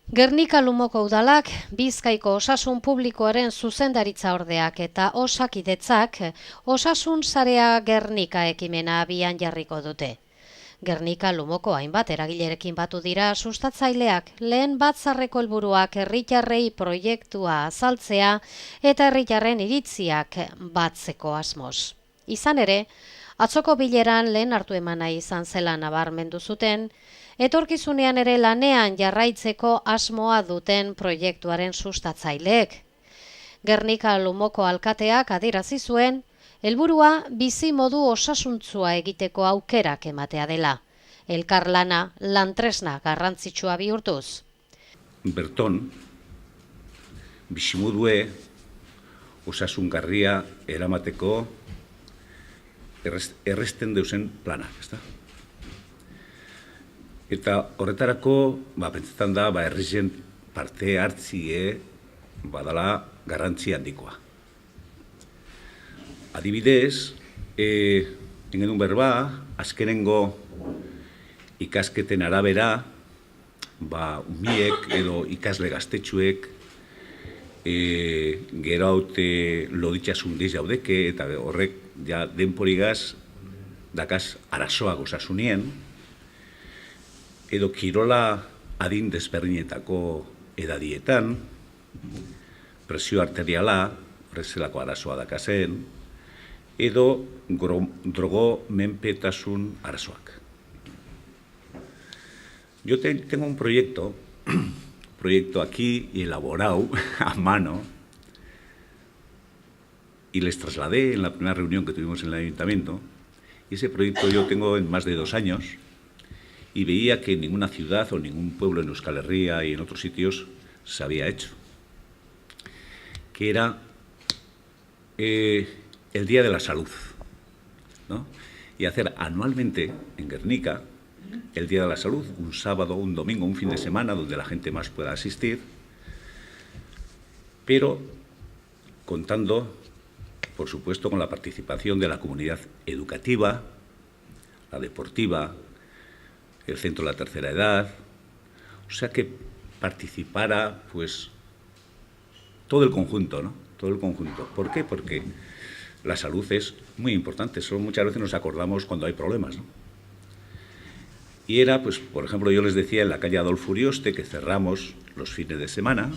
Gernika Lumoko udalak, Bizkaiko osasun publikoaren zuzendaritza ordeak eta Osakidetzak osasun sarea Gernika ekimena abian jarriko dute. Gernika Lumoko hainbat eragilerekin batu dira sustatzaileak, lehen batzarreko helburuak herritarrei proiektua azaltzea eta herritarren iritziak batzeko asmoz. Izan ere, atzoko bileran lehen hartu emana izan zela nabarmendu zuten, etorkizunean ere lanean jarraitzeko asmoa duten proiektuaren sustatzaileek. Gernika Lumoko alkateak adierazi zuen, helburua bizi modu osasuntsua egiteko aukerak ematea dela. Elkarlana lantresna garrantzitsua bihurtuz. Berton, bizimodue osasungarria eramateko erresten deusen planak, ezta? Eta horretarako, pentsetan da, herrien parte hartzie badala garrantzi handikoa. Adibidez, engenun berba, azkenengo ikasketen arabera, umiek edo ikasle gaztetxuek gero haute loditxasun diz jaudeke, eta horrek ja denporigaz dakaz arazoak osasunien, edo kirola adin desberdinetako edadietan, presio arteriala, horrezelako arazoa dakazen, edo drogo menpetasun arazoak. Yo tengo un proyecto aquí elaborado a mano, y les trasladé en la primera reunión que tuvimos en el ayuntamiento, y ese proyecto yo tengo en más de 2 años, y veía que en ninguna ciudad o ningún pueblo en Euskal Herria y en otros sitios se había hecho. Que era el Día de la Salud, ¿no? Y hacer anualmente en Gernika el Día de la Salud, un sábado, un domingo, un fin de semana, donde la gente más pueda asistir, pero contando, por supuesto, con la participación de la comunidad educativa, la deportiva, el centro de la tercera edad, o sea que participara pues todo el conjunto, ¿no? Todo el conjunto. ¿Por qué? Porque la salud es muy importante, solo muchas veces nos acordamos cuando hay problemas, ¿no? Y era, pues, por ejemplo, yo les decía en la calle Adolfo Urioste que cerramos los fines de semana,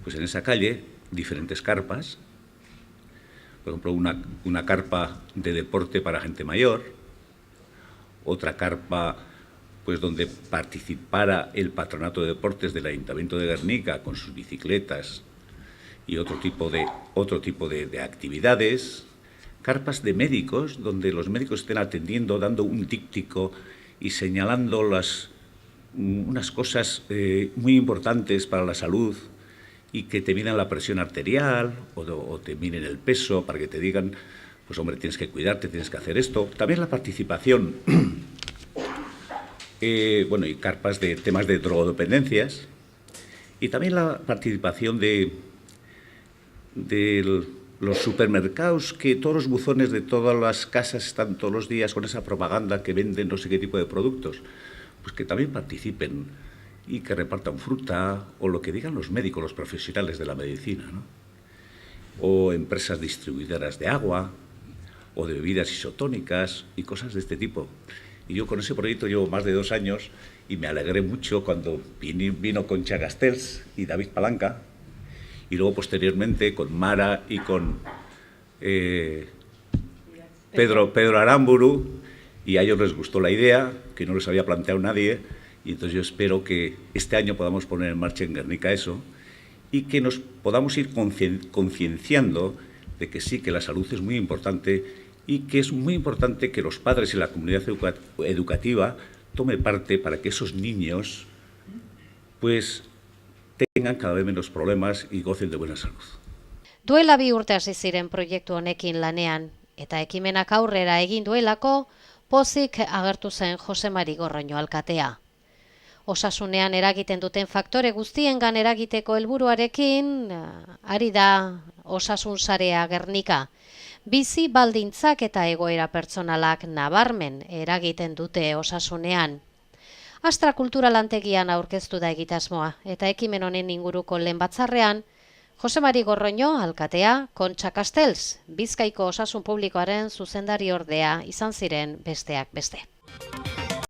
pues en esa calle diferentes carpas, por ejemplo, una carpa de deporte para gente mayor, otra carpa pues donde participara el Patronato de Deportes del Ayuntamiento de Gernika con sus bicicletas y otro tipo de actividades, carpas de médicos donde los médicos estén atendiendo, dando un díptico y señalando unas cosas muy importantes para la salud y que te midan la presión arterial o te miren el peso para que te digan, pues hombre, tienes que cuidarte, tienes que hacer esto. También la participación, y carpas de temas de drogodependencias, y también la participación de los supermercados, que todos los buzones de todas las casas están todos los días con esa propaganda que venden no sé qué tipo de productos, pues que también participen y que repartan fruta, o lo que digan los médicos, los profesionales de la medicina, ¿no? O empresas distribuidoras de agua, o de bebidas isotónicas y cosas de este tipo. Y yo con ese proyecto llevo más de 2 años y me alegré mucho cuando vino Concha Castells y David Palanca, y luego posteriormente con Mara y con Pedro Aramburu, y a ellos les gustó la idea, que no les había planteado nadie, y entonces yo espero que este año podamos poner en marcha en Gernika eso, y que nos podamos ir concienciando de que sí, que la salud es muy importante y que es muy importante que los padres y la comunidad educativa tome parte para que esos niños pues tengan cada vez menos problemas y gocen de buena salud. Duela 2 urte hasi ziren proiektu honekin lanean, eta ekimenak aurrera egin duelako, pozik agertu zen Jose Mari Gorroño alkatea. Osasunean eragiten duten faktore guztiengan eragiteko helburuarekin, ari da osasun sarea Gernika. Bizi baldintzak eta egoera pertsonalak nabarmen eragiten dute osasunean. Astra Kultura Lantegian aurkeztu da egitasmoa, eta ekimen honen inguruko lehen batzarrean, Jose Mari Gorroño, alkatea, Kontxa Castells, Bizkaiko Osasun Publikoaren zuzendari ordea izan ziren besteak beste.